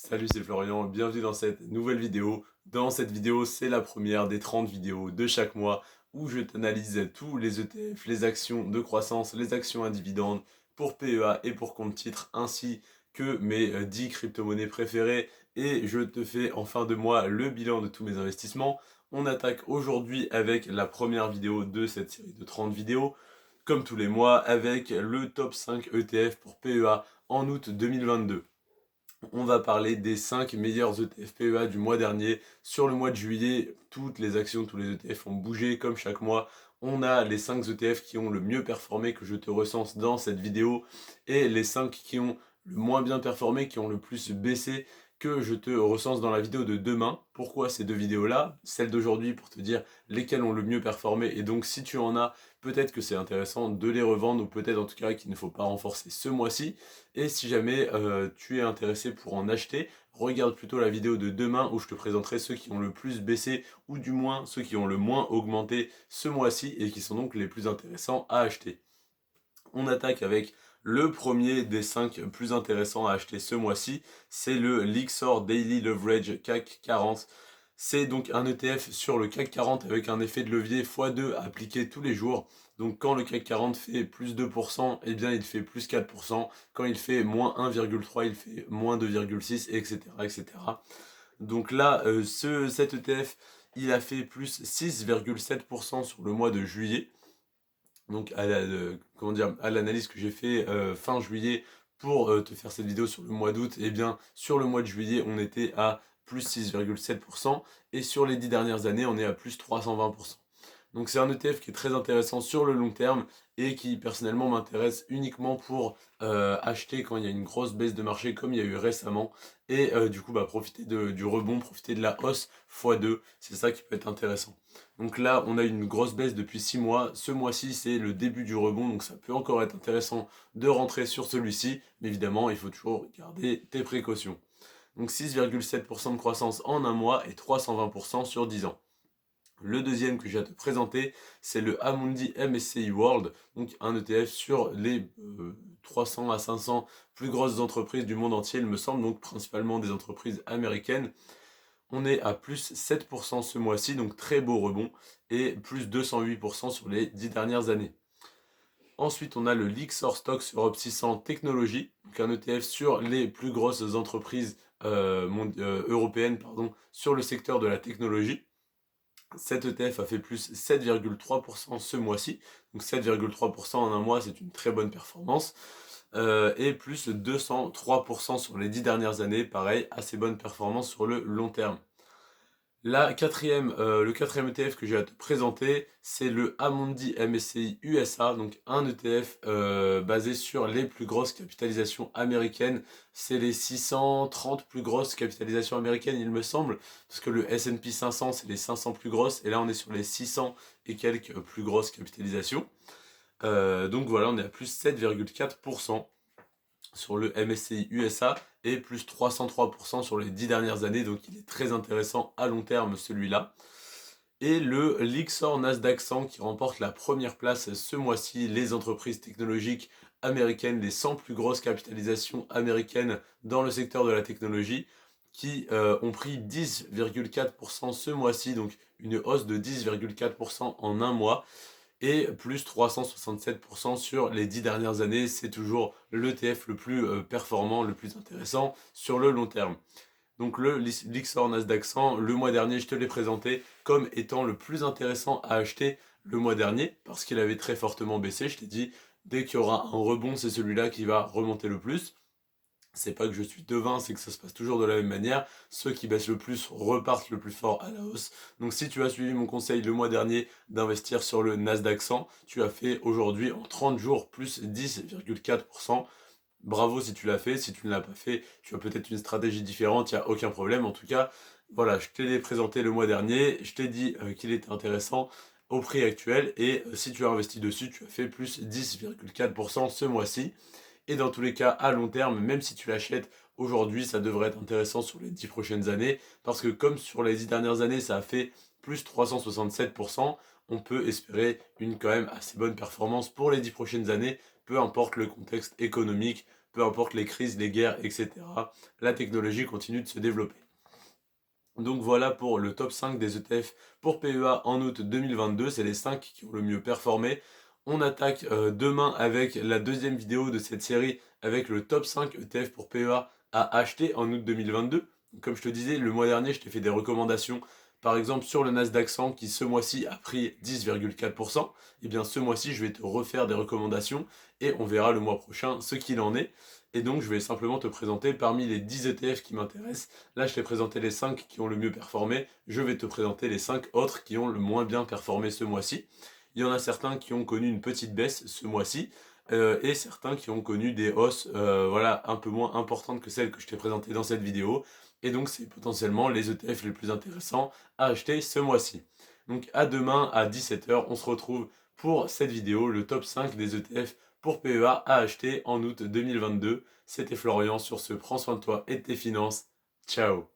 Salut, c'est Florian, bienvenue dans cette nouvelle vidéo. Dans cette vidéo, c'est la première des 30 vidéos de chaque mois où je t'analyse tous les ETF, les actions de croissance, les actions à dividendes pour PEA et pour compte titre, ainsi que mes 10 crypto-monnaies préférées. Et je te fais en fin de mois le bilan de tous mes investissements. On attaque aujourd'hui avec la première vidéo de cette série de 30 vidéos, comme tous les mois, avec le top 5 ETF pour PEA en août 2022. On va parler des 5 meilleurs ETF PEA du mois dernier. Sur le mois de juillet, toutes les actions, tous les ETF ont bougé comme chaque mois. On a les 5 ETF qui ont le mieux performé que je te recense dans cette vidéo et les 5 qui ont le moins bien performé, qui ont le plus baissé que je te recense dans la vidéo de demain. Pourquoi ces deux vidéos-là? Celle d'aujourd'hui pour te dire lesquelles ont le mieux performé et donc si tu en as, peut-être que c'est intéressant de les revendre ou peut-être en tout cas qu'il ne faut pas renforcer ce mois-ci. Et si jamais tu es intéressé pour en acheter, regarde plutôt la vidéo de demain où je te présenterai ceux qui ont le plus baissé ou du moins ceux qui ont le moins augmenté ce mois-ci et qui sont donc les plus intéressants à acheter. On attaque avec le premier des 5 plus intéressants à acheter ce mois-ci, c'est le Lixor Daily Leverage CAC 40. C'est donc un ETF sur le CAC 40 avec un effet de levier x2 appliqué tous les jours. Donc quand le CAC 40 fait plus 2%, eh bien il fait plus 4%. Quand il fait moins 1,3, il fait moins 2,6, etc., etc. Donc là, cet ETF, il a fait plus 6,7% sur le mois de juillet. Donc à l'analyse que j'ai fait fin juillet pour te faire cette vidéo sur le mois d'août, et bien sur le mois de juillet on était à plus 6,7% et sur les 10 dernières années on est à plus 320%. Donc c'est un ETF qui est très intéressant sur le long terme et qui personnellement m'intéresse uniquement pour acheter quand il y a une grosse baisse de marché comme il y a eu récemment et du coup profiter du rebond, profiter de la hausse x2, c'est ça qui peut être intéressant. Donc là on a une grosse baisse depuis 6 mois, ce mois-ci c'est le début du rebond donc ça peut encore être intéressant de rentrer sur celui-ci, mais évidemment il faut toujours garder tes précautions. Donc 6,7% de croissance en un mois et 320% sur 10 ans. Le deuxième que j'ai à te présenter, c'est le Amundi MSCI World, donc un ETF sur les 300 à 500 plus grosses entreprises du monde entier, il me semble, donc principalement des entreprises américaines. On est à plus 7% ce mois-ci, donc très beau rebond, et plus 208% sur les 10 dernières années. Ensuite, on a le Lixor Stocks Europe 600 Technologies, donc un ETF sur les plus grosses entreprises européennes sur le secteur de la technologie. Cet ETF a fait plus 7,3% ce mois-ci. Donc 7,3% en un mois, c'est une très bonne performance. Et plus 203% sur les 10 dernières années. Pareil, assez bonne performance sur le long terme. Le quatrième ETF que j'ai à te présenter, c'est le Amundi MSCI USA, donc un ETF basé sur les plus grosses capitalisations américaines. C'est les 630 plus grosses capitalisations américaines, il me semble, parce que le S&P 500, c'est les 500 plus grosses, et là on est sur les 600 et quelques plus grosses capitalisations. Donc voilà, on est à plus 7,4% sur le MSCI USA et plus 303% sur les 10 dernières années, donc il est très intéressant à long terme celui-là. Et le Lixor Nasdaq 100 qui remporte la première place ce mois-ci, les entreprises technologiques américaines, les 100 plus grosses capitalisations américaines dans le secteur de la technologie, qui ont pris 10,4% ce mois-ci, donc une hausse de 10,4% en un mois et plus 367% sur les 10 dernières années. C'est toujours l'ETF le plus performant, le plus intéressant sur le long terme. Donc le Lixor Nasdaq 100, le mois dernier, je te l'ai présenté comme étant le plus intéressant à acheter le mois dernier parce qu'il avait très fortement baissé. Je t'ai dit, dès qu'il y aura un rebond, c'est celui-là qui va remonter le plus. C'est pas que je suis devin, c'est que ça se passe toujours de la même manière. Ceux qui baissent le plus repartent le plus fort à la hausse. Donc si tu as suivi mon conseil le mois dernier d'investir sur le Nasdaq 100, tu as fait aujourd'hui en 30 jours plus 10,4%. Bravo si tu l'as fait, si tu ne l'as pas fait, tu as peut-être une stratégie différente, il n'y a aucun problème. En tout cas, voilà, je te l'ai présenté le mois dernier, je t'ai dit qu'il était intéressant au prix actuel et si tu as investi dessus, tu as fait plus 10,4% ce mois-ci. Et dans tous les cas, à long terme, même si tu l'achètes aujourd'hui, ça devrait être intéressant sur les 10 prochaines années. Parce que comme sur les 10 dernières années, ça a fait plus 367%, on peut espérer une quand même assez bonne performance pour les 10 prochaines années, peu importe le contexte économique, peu importe les crises, les guerres, etc. La technologie continue de se développer. Donc voilà pour le top 5 des ETF pour PEA en août 2022, c'est les 5 qui ont le mieux performé. On attaque demain avec la deuxième vidéo de cette série avec le top 5 ETF pour PEA à acheter en août 2022. Comme je te disais, le mois dernier, je t'ai fait des recommandations, par exemple sur le Nasdaq 100 qui ce mois-ci a pris 10,4%. Et bien ce mois-ci, je vais te refaire des recommandations et on verra le mois prochain ce qu'il en est. Et donc je vais simplement te présenter parmi les 10 ETF qui m'intéressent. Là, je t'ai présenté les 5 qui ont le mieux performé. Je vais te présenter les 5 autres qui ont le moins bien performé ce mois-ci. Il y en a certains qui ont connu une petite baisse ce mois-ci et certains qui ont connu des hausses voilà, un peu moins importantes que celles que je t'ai présentées dans cette vidéo. Et donc, c'est potentiellement les ETF les plus intéressants à acheter ce mois-ci. Donc, à demain à 17h, on se retrouve pour cette vidéo, le top 5 des ETF pour PEA à acheter en août 2022. C'était Florian sur ce Prends soin de toi et de tes finances. Ciao.